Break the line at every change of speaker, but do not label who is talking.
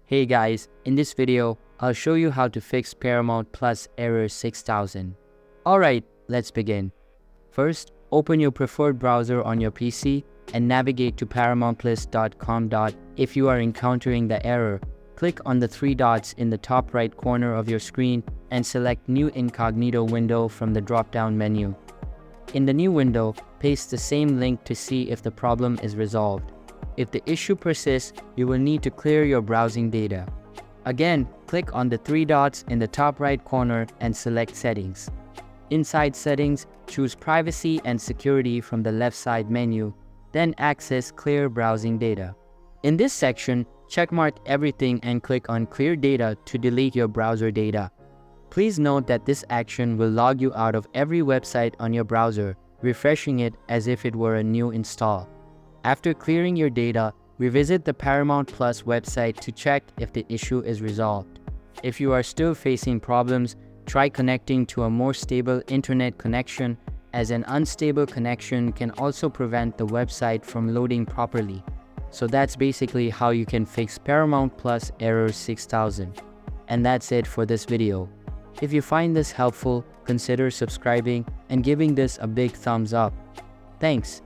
Hey guys, in this video, I'll show you how to fix Paramount Plus Error 6000. Alright, let's begin. First, open your preferred browser on your PC and navigate to paramountplus.com. If you are encountering the error, click on the three dots in the top right corner of your screen and select New Incognito window from the drop-down menu. In the new window, paste the same link to see if the problem is resolved. If the issue persists, you will need to clear your browsing data. Again, click on the three dots in the top right corner and select Settings. Inside Settings, choose Privacy and Security from the left side menu, then access Clear Browsing Data. In this section, checkmark everything and click on Clear Data to delete your browser data. Please note that this action will log you out of every website on your browser, refreshing it as if it were a new install. After clearing your data, revisit the Paramount Plus website to check if the issue is resolved. If you are still facing problems, try connecting to a more stable internet connection, as an unstable connection can also prevent the website from loading properly. So that's basically how you can fix Paramount Plus Error 6000. And that's it for this video. If you find this helpful, consider subscribing and giving this a big thumbs up. Thanks.